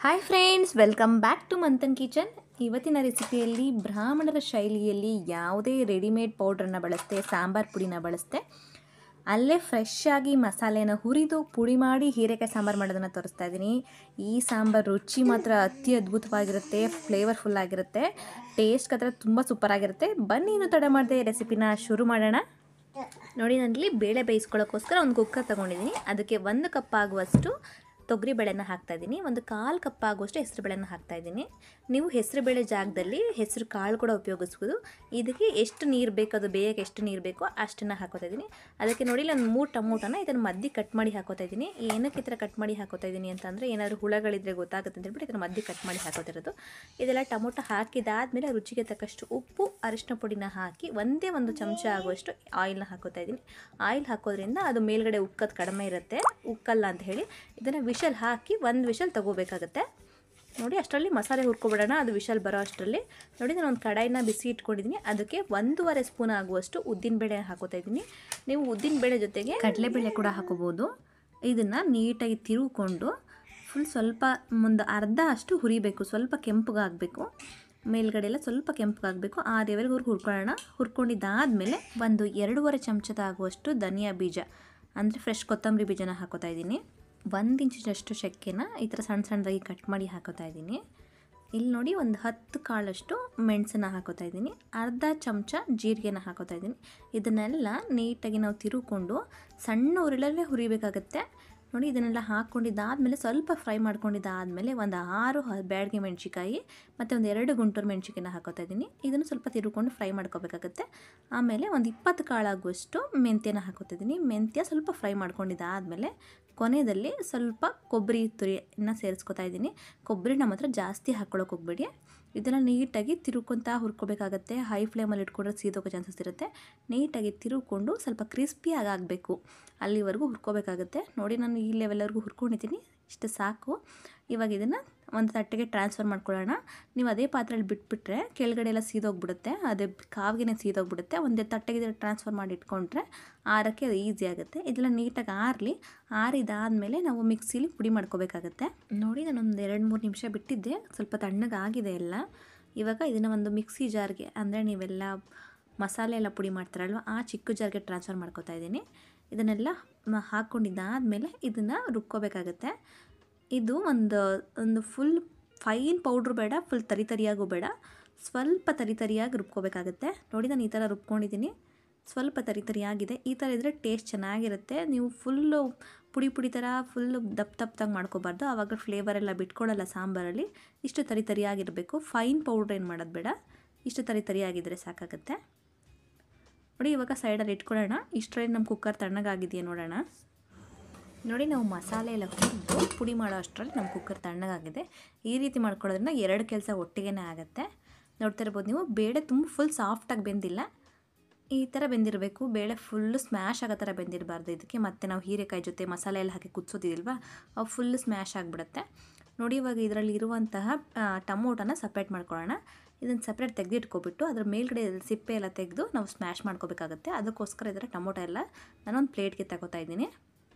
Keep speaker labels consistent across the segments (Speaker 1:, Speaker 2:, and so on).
Speaker 1: Hi friends, welcome back to Manthan kitchen. ಇವತ್ತಿನ ರೆಸಿಪಿಯಲ್ಲಿ ಬ್ರಾಹ್ಮಣರ ಶೈಲಿಯಲ್ಲಿ ಯಾವುದೇ ರೆಡಿಮೇಡ್ ಪೌಡ್ರನ್ನು ಬಳಸ್ತೆ, ಸಾಂಬಾರು ಪುಡಿನ ಬಳಸ್ತೆ, ಅಲ್ಲೇ ಫ್ರೆಶ್ ಆಗಿ ಮಸಾಲೆನ ಹುರಿದು ಪುಡಿ ಮಾಡಿ ಹೀರೆಕಾಯಿ ಸಾಂಬಾರು ಮಾಡೋದನ್ನು ತೋರಿಸ್ತಾ ಇದ್ದೀನಿ. ಈ ಸಾಂಬಾರು ರುಚಿ ಮಾತ್ರ ಅತಿ ಅದ್ಭುತವಾಗಿರುತ್ತೆ, ಫ್ಲೇವರ್ಫುಲ್ ಆಗಿರುತ್ತೆ, ಟೇಸ್ಟ್ ಮಾತ್ರ ತುಂಬ ಸೂಪರಾಗಿರುತ್ತೆ. ಬನ್ನಿ ಇನ್ನು ತಡ ಮಾಡದೆ ರೆಸಿಪಿನ ಶುರು ಮಾಡೋಣ. ನೋಡಿ, ನಾನಿಲ್ಲಿ ಬೇಳೆ ಬೇಯಿಸ್ಕೊಳ್ಳೋಕ್ಕೋಸ್ಕರ ಒಂದು ಕುಕ್ಕರ್ ತೊಗೊಂಡಿದ್ದೀನಿ. ಅದಕ್ಕೆ 1 ಕಪ್ ಆಗುವಷ್ಟು ತೊಗರಿಬೇಳೆನ ಹಾಕ್ತಾಯಿದ್ದೀನಿ, 1/4 ಕಪ್ ಆಗುವಷ್ಟು ಹೆಸರುಬೇಳೆನ ಹಾಕ್ತಾಯಿದ್ದೀನಿ. ನೀವು ಹೆಸರುಬೇಳೆ ಜಾಗದಲ್ಲಿ ಹೆಸರು ಕಾಳು ಕೂಡ ಉಪಯೋಗಿಸ್ಬೋದು. ಇದಕ್ಕೆ ಎಷ್ಟು ನೀರು ಬೇಕು, ಅದು ಬೇಯಕ್ಕೆ ಎಷ್ಟು ನೀರು ಬೇಕೋ ಅಷ್ಟನ್ನು ಹಾಕೋತಾ ಇದ್ದೀನಿ. ಅದಕ್ಕೆ ನೋಡಿ, ನಾನು 3 ಟೊಮೊಟೊನ ಇದನ್ನು ಮಧ್ಯೆ ಕಟ್ ಮಾಡಿ ಹಾಕೋತಾ ಇದ್ದೀನಿ. ಏನಕ್ಕೆ ಈ ಥರ ಕಟ್ ಮಾಡಿ ಹಾಕೋತಾ ಇದ್ದೀನಿ ಅಂತಂದರೆ, ಏನಾದರೂ ಹುಳಗಳಿದ್ರೆ ಗೊತ್ತಾಗುತ್ತೆ ಅಂತ ಹೇಳ್ಬಿಟ್ಟು ಇದನ್ನು ಮಧ್ಯೆ ಕಟ್ ಮಾಡಿ ಹಾಕೋತಿರೋದು. ಇದೆಲ್ಲ ಟೊಮೊಟೊ ಹಾಕಿದಾದಮೇಲೆ ರುಚಿಗೆ ತಕ್ಕಷ್ಟು ಉಪ್ಪು, ಅರಿಶಿನ ಪುಡಿನ ಹಾಕಿ ಒಂದೇ 1 ಚಮಚ ಆಗುವಷ್ಟು ಆಯಿಲ್ನ ಹಾಕೋತಾ ಇದ್ದೀನಿ. ಆಯಿಲ್ ಹಾಕೋದ್ರಿಂದ ಅದು ಮೇಲ್ಗಡೆ ಉಕ್ಕದು ಕಡಿಮೆ ಇರುತ್ತೆ, ಉಕ್ಕಲ್ಲ ಅಂತ ಹೇಳಿ ಇದನ್ನು ವಿಷಲ್ ಹಾಕಿ 1 ವಿಷಲ್ ತೊಗೋಬೇಕಾಗುತ್ತೆ. ನೋಡಿ, ಅಷ್ಟರಲ್ಲಿ ಮಸಾಲೆ ಹುರ್ಕೊಬಿಡೋಣ. ಅದು ವಿಷಲ್ ಬರೋ ಅಷ್ಟರಲ್ಲಿ ನೋಡಿ, ನಾನು ಒಂದು ಕಡಾಯಿನ ಬಿಸಿ ಇಟ್ಕೊಂಡಿದ್ದೀನಿ. ಅದಕ್ಕೆ 1.5 ಸ್ಪೂನ್ ಆಗುವಷ್ಟು ಉದ್ದಿನಬೇಳೆ ಹಾಕೋತಾ ಇದ್ದೀನಿ. ನೀವು ಉದ್ದಿನಬೇಳೆ ಜೊತೆಗೆ ಕಡಲೆಬೇಳೆ ಕೂಡ ಹಾಕೋಬೋದು. ಇದನ್ನು ನೀಟಾಗಿ ತಿರುಗಿಕೊಂಡು ಸ್ವಲ್ಪ ಒಂದು ಅರ್ಧ ಅಷ್ಟು ಹುರಿಬೇಕು. ಸ್ವಲ್ಪ ಕೆಂಪಗಾಗಬೇಕು, ಮೇಲ್ಗಡೆ ಎಲ್ಲ ಸ್ವಲ್ಪ ಕೆಂಪಗಾಗಬೇಕು. ಆ ಲೆವೆಲ್ವರೆಗೂ ಹುರ್ಕೊಳ್ಳೋಣ. ಹುರ್ಕೊಂಡಿದ್ದಾದಮೇಲೆ 2.5 ಚಮಚದ ಆಗುವಷ್ಟು ಧನಿಯಾ ಬೀಜ ಅಂದರೆ ಫ್ರೆಶ್ ಕೊತ್ತಂಬರಿ ಬೀಜನ ಹಾಕೋತಾ ಇದ್ದೀನಿ. 1 ಇಂಚಿನಷ್ಟು ಚಕ್ಕೆನ ಈ ಥರ ಸಣ್ಣ ಸಣ್ಣದಾಗಿ ಕಟ್ ಮಾಡಿ ಹಾಕೋತಾ ಇದ್ದೀನಿ. ಇಲ್ಲಿ ನೋಡಿ, ಒಂದು 10 ಕಾಳಷ್ಟು ಮೆಣಸನ್ನು ಹಾಕೋತಾ ಇದ್ದೀನಿ. ಅರ್ಧ ಚಮಚ ಜೀರಿಗೆನ ಹಾಕೋತಾ ಇದ್ದೀನಿ. ಇದನ್ನೆಲ್ಲ ನೀಟಾಗಿ ನಾವು ತಿರುಗಿಕೊಂಡು ಸಣ್ಣ ಉರಿಳಲ್ಲೇ ಹುರಿಬೇಕಾಗತ್ತೆ. ನೋಡಿ, ಇದನ್ನೆಲ್ಲ ಹಾಕ್ಕೊಂಡಿದ್ದಾದಮೇಲೆ ಸ್ವಲ್ಪ ಫ್ರೈ ಮಾಡ್ಕೊಂಡಿದ್ದಾದಮೇಲೆ ಒಂದು 6 ಬ್ಯಾಡಗಿ ಮೆಣಸಿಕಾಯಿ ಮತ್ತು ಒಂದು 2 ಗುಂಟೂರು ಮೆಣಸಿಕಾಯಿನ ಹಾಕೋತಾ ಇದ್ದೀನಿ. ಇದನ್ನು ಸ್ವಲ್ಪ ತಿರುಗಿಕೊಂಡು ಫ್ರೈ ಮಾಡ್ಕೋಬೇಕಾಗತ್ತೆ. ಆಮೇಲೆ ಒಂದು 20 ಕಾಳಾಗುವಷ್ಟು ಮೆಂತ್ಯನ ಹಾಕೋತಿದ್ದೀನಿ. ಮೆಂತ್ಯ ಸ್ವಲ್ಪ ಫ್ರೈ ಮಾಡ್ಕೊಂಡಿದ್ದಾದಮೇಲೆ ಕೊನೆಯಲ್ಲಿ ಸ್ವಲ್ಪ ಕೊಬ್ಬರಿ ತುರಿಯನ್ನು ಸೇರಿಸ್ಕೊತಾ ಇದ್ದೀನಿ. ಕೊಬ್ಬರಿನ ಮಾತ್ರ ಜಾಸ್ತಿ ಹಾಕ್ಕೊಳ್ಳೋಕೆ ಹೋಗ್ಬೇಡಿ. ಇದನ್ನು ನೀಟಾಗಿ ತಿರುಗ್ಕೊತಾ ಹುರ್ಕೋಬೇಕಾಗತ್ತೆ. ಹೈ ಫ್ಲೇಮಲ್ಲಿ ಇಟ್ಕೊಂಡ್ರೆ ಸೀದೋಗೋ ಚಾನ್ಸಸ್ ಇರುತ್ತೆ. ನೀಟಾಗಿ ತಿರುಗಿಕೊಂಡು ಸ್ವಲ್ಪ ಕ್ರಿಸ್ಪಿಯಾಗಿ ಆಗಬೇಕು, ಅಲ್ಲಿವರೆಗೂ ಹುರ್ಕೋಬೇಕಾಗತ್ತೆ. ನೋಡಿ, ನಾನು ಈ ಲೆವೆಲ್ವರೆಗೂ ಹುರ್ಕೊಂಡಿದ್ದೀನಿ. ಇಷ್ಟು ಸಾಕು. ಇವಾಗ ಇದನ್ನು ಒಂದು ತಟ್ಟೆಗೆ ಟ್ರಾನ್ಸ್ಫರ್ ಮಾಡ್ಕೊಳ್ಳೋಣ. ನೀವು ಅದೇ ಪಾತ್ರೆಯಲ್ಲಿ ಬಿಟ್ಬಿಟ್ರೆ ಕೆಳಗಡೆ ಎಲ್ಲ ಸೀದೋಗ್ಬಿಡುತ್ತೆ, ಅದೇ ಕಾವಿಗೆ ಸೀದೋಗ್ಬಿಡುತ್ತೆ. ಒಂದೇ ತಟ್ಟೆಗೆ ಟ್ರಾನ್ಸ್ಫರ್ ಮಾಡಿ ಇಟ್ಕೊಂಡ್ರೆ ಆರೋಕ್ಕೆ ಅದು ಈಸಿ ಆಗುತ್ತೆ. ಇದೆಲ್ಲ ನೀಟಾಗಿ ಆರಿದಾದಮೇಲೆ ನಾವು ಮಿಕ್ಸಿಲಿ ಪುಡಿ ಮಾಡ್ಕೋಬೇಕಾಗತ್ತೆ. ನೋಡಿ, ನಾನೊಂದು 2-3 ನಿಮಿಷ ಬಿಟ್ಟಿದ್ದೆ, ಸ್ವಲ್ಪ ತಣ್ಣಗಾಗಿದೆ ಎಲ್ಲ. ಇವಾಗ ಇದನ್ನು ಒಂದು ಮಿಕ್ಸಿ ಜಾರ್ಗೆ, ಅಂದರೆ ನೀವೆಲ್ಲ ಮಸಾಲೆ ಎಲ್ಲ ಪುಡಿ ಮಾಡ್ತಾರಲ್ವ, ಆ ಚಿಕ್ಕ ಜಾರ್ಗೆ ಟ್ರಾನ್ಸ್ಫರ್ ಮಾಡ್ಕೋತಾ ಇದ್ದೀನಿ. ಇದನ್ನೆಲ್ಲ ಹಾಕ್ಕೊಂಡಿದ್ದಾದಮೇಲೆ ಇದನ್ನು ರುಬ್ಕೋಬೇಕಾಗತ್ತೆ. ಇದು ಒಂದು ಫುಲ್ ಫೈನ್ ಪೌಡ್ರ್ ಬೇಡ, ಫುಲ್ ತರಿಯಾಗೂ ಬೇಡ, ಸ್ವಲ್ಪ ತರಿಯಾಗಿ ರುಬ್ಕೋಬೇಕಾಗತ್ತೆ. ನೋಡಿ, ನಾನು ಈ ಥರ ರುಬ್ಕೊಂಡಿದ್ದೀನಿ. ಸ್ವಲ್ಪ ತರಿಯಾಗಿದೆ. ಈ ಥರ ಇದ್ದರೆ ಟೇಸ್ಟ್ ಚೆನ್ನಾಗಿರುತ್ತೆ. ನೀವು ಫುಲ್ಲು ಪುಡಿ ಥರ ಫುಲ್ಲು ದಪ್ಪದಾಗಿ ಮಾಡ್ಕೋಬಾರ್ದು, ಆವಾಗ ಫ್ಲೇವರ್ ಎಲ್ಲ ಬಿಟ್ಕೊಳ್ಳಲ್ಲ ಸಾಂಬಾರಲ್ಲಿ. ಇಷ್ಟು ತರಿಯಾಗಿರಬೇಕು. ಫೈನ್ ಪೌಡ್ರ್ ಏನು ಮಾಡೋದು ಬೇಡ, ಇಷ್ಟು ತರಿಯಾಗಿದ್ದರೆ ಸಾಕಾಗುತ್ತೆ. ನೋಡಿ, ಇವಾಗ ಸೈಡಲ್ಲಿ ಇಟ್ಕೊಳ್ಳೋಣ. ಇಷ್ಟರಲ್ಲಿ ನಮ್ಮ ಕುಕ್ಕರ್ ತಣ್ಣಗಾಗಿದೆಯಾ ನೋಡೋಣ. ನೋಡಿ, ನಾವು ಮಸಾಲೆ ಎಲ್ಲ ಹುರಿದು ಪುಡಿ ಮಾಡೋ ಅಷ್ಟರಲ್ಲಿ ನಮ್ಮ ಕುಕ್ಕರ್ ತಣ್ಣಗಾಗಿದೆ. ಈ ರೀತಿ ಮಾಡ್ಕೊಳ್ಳೋದ್ರಿಂದ 2 ಕೆಲಸ ಒಟ್ಟಿಗೆ ಆಗುತ್ತೆ. ನೋಡ್ತಾ ಇರ್ಬೋದು ನೀವು, ಬೇಳೆ ತುಂಬ ಫುಲ್ ಸಾಫ್ಟಾಗಿ ಬೆಂದಿಲ್ಲ, ಈ ಥರ ಬೆಂದಿರಬೇಕು. ಬೇಳೆ ಫುಲ್ಲು ಸ್ಮ್ಯಾಶ್ ಆಗೋ ಥರ ಬೆಂದಿರಬಾರ್ದು. ಇದಕ್ಕೆ ಮತ್ತೆ ನಾವು ಹೀರೆಕಾಯಿ ಜೊತೆ ಮಸಾಲೆ ಎಲ್ಲ ಹಾಕಿ ಕುದಿಸೋದಿಲ್ವ, ಅವು ಫುಲ್ಲು ಸ್ಮ್ಯಾಶ್ ಆಗಿಬಿಡುತ್ತೆ. ನೋಡಿ, ಇವಾಗ ಇದರಲ್ಲಿ ಇರುವಂತಹ ಟೊಮೊಟೊನ ಸಪ್ರೇಟ್ ಮಾಡ್ಕೊಳ್ಳೋಣ. ಇದನ್ನು ಸಪ್ರೇಟ್ ತೆಗೆದಿಟ್ಕೊಬಿಟ್ಟು ಅದ್ರ ಮೇಲ್ಗಡೆ ಸಿಪ್ಪೆ ಎಲ್ಲ ತೆಗೆದು ನಾವು ಸ್ಮ್ಯಾಶ್ ಮಾಡ್ಕೋಬೇಕಾಗುತ್ತೆ. ಅದಕ್ಕೋಸ್ಕರ ಇದರ ಟೊಮೊಟೊ ಎಲ್ಲ ನಾನೊಂದು ಪ್ಲೇಟ್ಗೆ ತಗೋತಾ ಇದ್ದೀನಿ.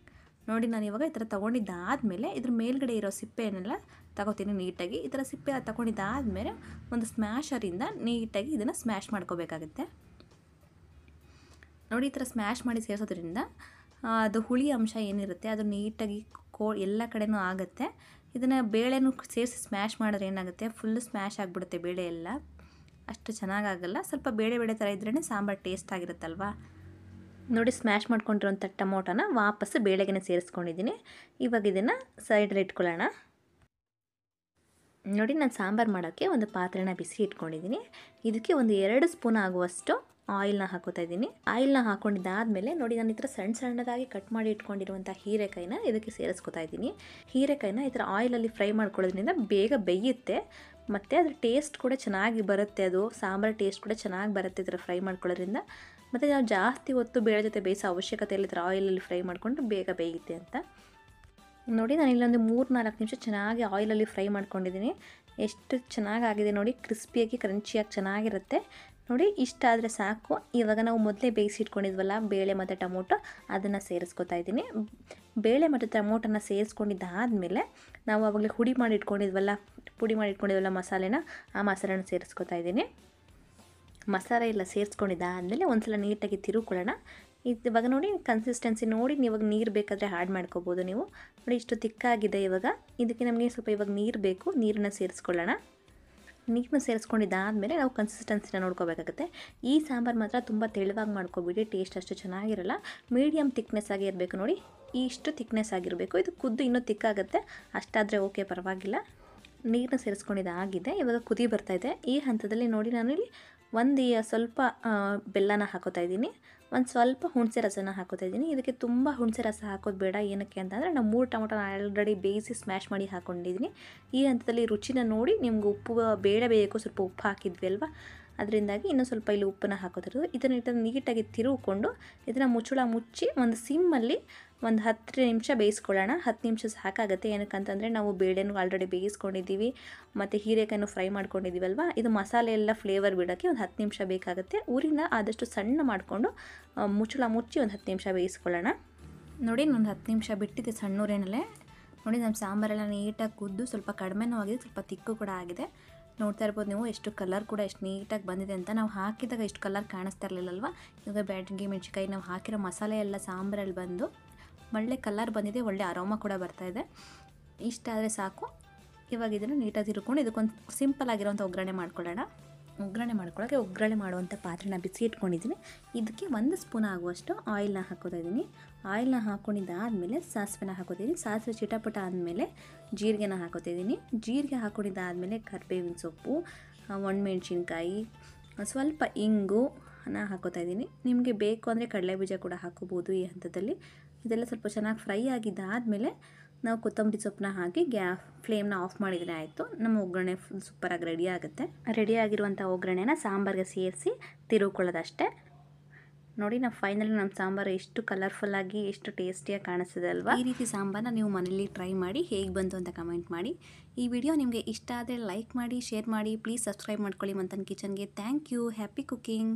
Speaker 1: ನೋಡಿ, ನಾನು ಇವಾಗ ಈ ಥರ ತೊಗೊಂಡಿದ್ದಾದಮೇಲೆ ಇದ್ರ ಮೇಲ್ಗಡೆ ಇರೋ ಸಿಪ್ಪೆಯನ್ನೆಲ್ಲ ತಗೋತೀನಿ ನೀಟಾಗಿ. ಈ ಥರ ಸಿಪ್ಪೆ ಎಲ್ಲ ತೊಗೊಂಡಿದ್ದಾದಮೇಲೆ ಒಂದು ಸ್ಮ್ಯಾಶರಿಂದ ನೀಟಾಗಿ ಇದನ್ನು ಸ್ಮ್ಯಾಶ್ ಮಾಡ್ಕೋಬೇಕಾಗುತ್ತೆ. ನೋಡಿ, ಈ ಥರ ಸ್ಮ್ಯಾಶ್ ಮಾಡಿ ಸೇರಿಸೋದ್ರಿಂದ ಅದು ಹುಳಿ ಅಂಶ ಏನಿರುತ್ತೆ ಅದು ನೀಟಾಗಿ ಎಲ್ಲ ಕಡೆನೂ ಆಗುತ್ತೆ. ಇದನ್ನು ಬೇಳೆನೂ ಸೇರಿಸಿ ಸ್ಮ್ಯಾಶ್ ಮಾಡಿದ್ರೆ ಏನಾಗುತ್ತೆ, ಫುಲ್ಲು ಸ್ಮ್ಯಾಶ್ ಆಗಿಬಿಡುತ್ತೆ ಬೇಳೆ ಎಲ್ಲ, ಅಷ್ಟು ಚೆನ್ನಾಗಾಗಲ್ಲ. ಸ್ವಲ್ಪ ಬೇಳೆ ಥರ ಇದ್ರೇ ಸಾಂಬಾರು ಟೇಸ್ಟ್ ಆಗಿರುತ್ತಲ್ವ. ನೋಡಿ, ಸ್ಮ್ಯಾಶ್ ಮಾಡ್ಕೊಂಡಿರೋಂಥ ಟೊಮೊಟೊನ ವಾಪಸ್ ಬೇಳೆಗೆ ಸೇರಿಸ್ಕೊಂಡಿದ್ದೀನಿ. ಇವಾಗ ಇದನ್ನು ಸೈಡಲ್ಲಿ ಇಟ್ಕೊಳ್ಳೋಣ. ನೋಡಿ, ನಾನು ಸಾಂಬಾರು ಮಾಡೋಕ್ಕೆ ಒಂದು ಪಾತ್ರೆನ ಬಿಸಿ ಇಟ್ಕೊಂಡಿದ್ದೀನಿ. ಇದಕ್ಕೆ ಒಂದು 2 ಸ್ಪೂನ್ ಆಗುವಷ್ಟು ಆಯಿಲ್ನ ಹಾಕೋತಾ ಇದ್ದೀನಿ. ಆಯಿಲ್ನ ಹಾಕ್ಕೊಂಡಿದ್ದಾದಮೇಲೆ ನೋಡಿ, ನಾನು ಈ ಥರ ಸಣ್ಣದಾಗಿ ಕಟ್ ಮಾಡಿ ಇಟ್ಕೊಂಡಿರುವಂಥ ಹೀರೆಕಾಯಿನ ಇದಕ್ಕೆ ಸೇರಿಸ್ಕೊತಾ ಇದ್ದೀನಿ. ಹೀರೆಕಾಯಿನ ಈ ಥರ ಆಯಿಲಲ್ಲಿ ಫ್ರೈ ಮಾಡ್ಕೊಳ್ಳೋದ್ರಿಂದ ಬೇಗ ಬೇಯುತ್ತೆ, ಮತ್ತು ಅದ್ರ ಟೇಸ್ಟ್ ಕೂಡ ಚೆನ್ನಾಗಿ ಬರುತ್ತೆ. ಅದು ಸಾಂಬಾರು ಟೇಸ್ಟ್ ಕೂಡ ಚೆನ್ನಾಗಿ ಬರುತ್ತೆ ಈ ಥರ ಫ್ರೈ ಮಾಡ್ಕೊಳ್ಳೋದ್ರಿಂದ. ಮತ್ತು ನಾವು ಜಾಸ್ತಿ ಹೊತ್ತು ಬೇಳೆ ಜೊತೆ ಬೇಯಿಸೋ ಅವಶ್ಯಕತೆ ಇಲ್ಲ, ಈ ಥರ ಆಯಿಲಲ್ಲಿ ಫ್ರೈ ಮಾಡಿಕೊಂಡು ಬೇಗ ಬೇಯುತ್ತೆ ಅಂತ. ನೋಡಿ, ನಾನು ಇಲ್ಲೊಂದು 3-4 ನಿಮಿಷ ಚೆನ್ನಾಗಿ ಆಯಿಲಲ್ಲಿ ಫ್ರೈ ಮಾಡ್ಕೊಂಡಿದ್ದೀನಿ. ಎಷ್ಟು ಚೆನ್ನಾಗಾಗಿದೆ ನೋಡಿ, ಕ್ರಿಸ್ಪಿಯಾಗಿ ಕ್ರಂಚಿಯಾಗಿ ಚೆನ್ನಾಗಿರುತ್ತೆ. ನೋಡಿ ಇಷ್ಟ ಆದರೆ ಸಾಕು. ಇವಾಗ ನಾವು ಮೊದಲೇ ಬೇಯಿಸಿಟ್ಕೊಂಡಿದ್ವಲ್ಲ ಬೇಳೆ ಮತ್ತು ಟೊಮೊಟೊ, ಅದನ್ನು ಸೇರಿಸ್ಕೊತಾ ಇದ್ದೀನಿ. ಬೇಳೆ ಮತ್ತು ಟೊಮೊಟೊನ ಸೇರಿಸ್ಕೊಂಡಿದ್ದಾದಮೇಲೆ ನಾವು ಆವಾಗಲೇ ಪುಡಿ ಮಾಡಿ ಇಟ್ಕೊಂಡಿದ್ವಲ್ಲ ಮಸಾಲೆನ, ಆ ಮಸಾಲೆನ ಸೇರಿಸ್ಕೊತಾ ಇದ್ದೀನಿ. ಮಸಾಲೆ ಎಲ್ಲ ಸೇರಿಸ್ಕೊಂಡಿದ್ದಾದಮೇಲೆ ಒಂದು ಸಲ ನೀಟಾಗಿ ತಿರುಕೊಳ್ಳೋಣ. ಇವಾಗ ನೋಡಿ ಕನ್ಸಿಸ್ಟೆನ್ಸಿ ನೋಡಿ, ಇವಾಗ ನೀರು ಬೇಕಾದರೆ ಆ್ಯಡ್ ಮಾಡ್ಕೋಬೋದು ನೀವು. ನೋಡಿ ಇಷ್ಟು ತಿಕ್ಕಾಗಿದೆ. ಇವಾಗ ಇದಕ್ಕೆ ನಮಗೆ ಸ್ವಲ್ಪ ಇವಾಗ ನೀರು ಬೇಕು, ನೀರನ್ನ ಸೇರಿಸ್ಕೊಳ್ಳೋಣ. ನೀರನ್ನ ಸೇರಿಸ್ಕೊಂಡಿದ್ದಾದಮೇಲೆ ನಾವು ಕನ್ಸಿಸ್ಟೆನ್ಸಿನ ನೋಡ್ಕೋಬೇಕಾಗುತ್ತೆ. ಈ ಸಾಂಬಾರು ಮಾತ್ರ ತುಂಬ ತೆಳುವಾಗಿ ಮಾಡ್ಕೊಬಿಡಿ, ಟೇಸ್ಟ್ ಅಷ್ಟು ಚೆನ್ನಾಗಿರಲ್ಲ. ಮೀಡಿಯಮ್ ತಿಕ್ನೆಸ್ ಆಗಿ ಇರಬೇಕು. ನೋಡಿ ಇಷ್ಟು ತಿಕ್ನೆಸ್ ಆಗಿರಬೇಕು. ಇದು ಕುದ್ದು ಇನ್ನೂ ತಿಕ್ಕಾಗುತ್ತೆ, ಅಷ್ಟಾದರೆ ಓಕೆ, ಪರವಾಗಿಲ್ಲ. ನೀರನ್ನ ಸೇರಿಸ್ಕೊಂಡಿದ್ದಾಗಿದೆ. ಇವಾಗ ಕುದಿ ಬರ್ತಾಯಿದೆ. ಈ ಹಂತದಲ್ಲಿ ನೋಡಿ ನಾನಿಲ್ಲಿ ಸ್ವಲ್ಪ ಬೆಲ್ಲನ ಹಾಕೋತಾ ಇದ್ದೀನಿ, ಒಂದು ಸ್ವಲ್ಪ ಹುಣಸೆ ರಸನ ಹಾಕೋತಾ ಇದ್ದೀನಿ. ಇದಕ್ಕೆ ತುಂಬ ಹುಣಸೆ ರಸ ಹಾಕೋದು ಬೇಡ. ಏನಕ್ಕೆ ಅಂತಂದರೆ ನಾವು 3 ಟೊಮೊಟೊನ ಆಲ್ರೆಡಿ ಬೇಯಿಸಿ ಸ್ಮ್ಯಾಶ್ ಮಾಡಿ ಹಾಕ್ಕೊಂಡಿದ್ದೀನಿ. ಈ ಹಂತದಲ್ಲಿ ರುಚಿನ ನೋಡಿ, ನಿಮ್ಗೆ ಉಪ್ಪು ಬೇಡ ಬೇಯಕ್ಕೂ ಸ್ವಲ್ಪ ಉಪ್ಪು ಹಾಕಿದ್ವಿ ಅಲ್ವಾ, ಅದರಿಂದಾಗಿ ಇನ್ನೂ ಸ್ವಲ್ಪ ಇಲ್ಲಿ ಉಪ್ಪನ್ನು ಹಾಕೋತಿರೋದು. ಇದನ್ನು ನೀಟಾಗಿ ತಿರುಗಿಕೊಂಡು ಇದನ್ನು ಮುಚ್ಚಿ ಒಂದು ಸಿಮ್ಮಲ್ಲಿ ಒಂದು 10 ನಿಮಿಷ ಬೇಯಿಸ್ಕೊಳ್ಳೋಣ. 10 ನಿಮಿಷ ಸಾಕಾಗುತ್ತೆ. ಏನಕ್ಕಂತಂದರೆ ನಾವು ಬೇಳೆನೂ ಆಲ್ರೆಡಿ ಬೇಯಿಸ್ಕೊಂಡಿದ್ದೀವಿ ಮತ್ತು ಹೀರೆಕಾಯನ್ನು ಫ್ರೈ ಮಾಡ್ಕೊಂಡಿದ್ದೀವಲ್ವ, ಇದು ಮಸಾಲೆ ಎಲ್ಲ ಫ್ಲೇವರ್ ಬಿಡೋಕ್ಕೆ ಒಂದು 10 ನಿಮಿಷ ಬೇಕಾಗುತ್ತೆ. ಊರಿನ ಆದಷ್ಟು ಸಣ್ಣ ಮಾಡಿಕೊಂಡು ಮುಚ್ಚಿ ಒಂದು 10 ನಿಮಿಷ ಬೇಯಿಸ್ಕೊಳ್ಳೋಣ. ನೋಡಿ ಒಂದು 10 ನಿಮಿಷ ಬಿಟ್ಟಿದೆ ಸಣ್ಣ ಊರಿನಲ್ಲೇ. ನೋಡಿ ನಮ್ಮ ಸಾಂಬಾರೆಲ್ಲ ನೀಟಾಗಿ ಕುದ್ದು ಸ್ವಲ್ಪ ಕಡಿಮೆನೂ ಆಗಿದೆ, ಸ್ವಲ್ಪ ತಿಕ್ಕು ಕೂಡ ಆಗಿದೆ. ನೋಡ್ತಾ ಇರ್ಬೋದು ನೀವು ಎಷ್ಟು ಕಲರ್ ಕೂಡ ಎಷ್ಟು ನೀಟಾಗಿ ಬಂದಿದೆ ಅಂತ. ನಾವು ಹಾಕಿದಾಗ ಇಷ್ಟು ಕಲರ್ ಕಾಣಿಸ್ತಾ ಇರಲಿಲ್ಲಲ್ವ. ಇವಾಗ ಬ್ಯಾಡಗಿ ಮೆಣಸಿನ್ಕಾಯಿ ನಾವು ಹಾಕಿರೋ ಮಸಾಲೆ ಎಲ್ಲ ಸಾಂಬಾರಲ್ಲಿ ಬಂದು ಒಳ್ಳೆ ಕಲರ್ ಬಂದಿದೆ, ಒಳ್ಳೆ ಅರೋಮ ಕೂಡ ಬರ್ತಾಯಿದೆ. ಇಷ್ಟ ಆದರೆ ಸಾಕು. ಇವಾಗ ಇದನ್ನು ನೀಟಾಗಿ ತಿರ್ಕೊಂಡು ಇದಕ್ಕೊಂದು ಸಿಂಪಲ್ ಆಗಿರೋಂಥ ಒಗ್ಗರಣೆ ಮಾಡ್ಕೊಳ್ಳೋಣ. ಒಗ್ಗರಣೆ ಮಾಡುವಂಥ ಪಾತ್ರೆನ ಬಿಸಿ ಇಟ್ಕೊಂಡಿದ್ದೀನಿ. ಇದಕ್ಕೆ 1 ಸ್ಪೂನ್ ಆಗುವಷ್ಟು ಆಯಿಲ್ನ ಹಾಕೋತಾ ಇದ್ದೀನಿ. ಆಯಿಲ್ನ ಹಾಕ್ಕೊಂಡಿದ್ದಾದಮೇಲೆ ಸಾಸಿವೆನ ಹಾಕೋತಿದ್ದೀನಿ. ಸಾಸಿವೆ ಚಿಟಪಟ ಆದಮೇಲೆ ಜೀರಿಗೆನ ಹಾಕೋತಿದ್ದೀನಿ. ಜೀರಿಗೆ ಹಾಕ್ಕೊಂಡಿದ್ದಾದಮೇಲೆ ಕರಿಬೇವಿನ ಸೊಪ್ಪು, ಒಣಮೆಣ್ಸಿನ್ಕಾಯಿ, ಸ್ವಲ್ಪ ಇಂಗುನ ಹಾಕೋತಾ ಇದ್ದೀನಿ. ನಿಮಗೆ ಬೇಕು ಅಂದರೆ ಕಡಲೆಬೀಜ ಕೂಡ ಹಾಕೋಬೋದು ಈ ಹಂತದಲ್ಲಿ. ಇದೆಲ್ಲ ಸ್ವಲ್ಪ ಚೆನ್ನಾಗಿ ಫ್ರೈ ಆಗಿದ್ದಾದಮೇಲೆ ನಾವು ಕೊತ್ತಂಬರಿ ಸೊಪ್ಪನ್ನ ಹಾಕಿ ಫ್ಲೇಮ್ನ ಆಫ್ ಮಾಡಿದರೆ ಆಯಿತು. ನಮ್ಮ ಒಗ್ಗರಣೆ ಫುಲ್ ಸೂಪರಾಗಿ ರೆಡಿ ಆಗುತ್ತೆ. ರೆಡಿ ಆಗಿರುವಂಥ ಒಗ್ಗರಣೆನ ಸಾಂಬಾರಿಗೆ ಸೇರಿಸಿ ತಿರುಕೊಳ್ಳೋದಷ್ಟೇ. ನೋಡಿ ನಾವು ಫೈನಲಿ ನಮ್ಮ ಸಾಂಬಾರು ಎಷ್ಟು ಕಲರ್ಫುಲ್ಲಾಗಿ ಎಷ್ಟು ಟೇಸ್ಟಿಯಾಗಿ ಕಾಣಿಸ್ತಿದೆ ಅಲ್ವಾ. ಈ ರೀತಿ ಸಾಂಬಾರನ್ನ ನೀವು ಮನೇಲಿ ಟ್ರೈ ಮಾಡಿ ಹೇಗೆ ಬಂತು ಅಂತ ಕಮೆಂಟ್ ಮಾಡಿ. ಈ ವಿಡಿಯೋ ನಿಮಗೆ ಇಷ್ಟ ಆದರೆ ಲೈಕ್ ಮಾಡಿ, ಶೇರ್ ಮಾಡಿ. ಪ್ಲೀಸ್ ಸಬ್ಸ್ಕ್ರೈಬ್ ಮಾಡ್ಕೊಳ್ಳಿ ಮಂಥನ್ ಕಿಚನ್ಗೆ. Thank you. Happy cooking.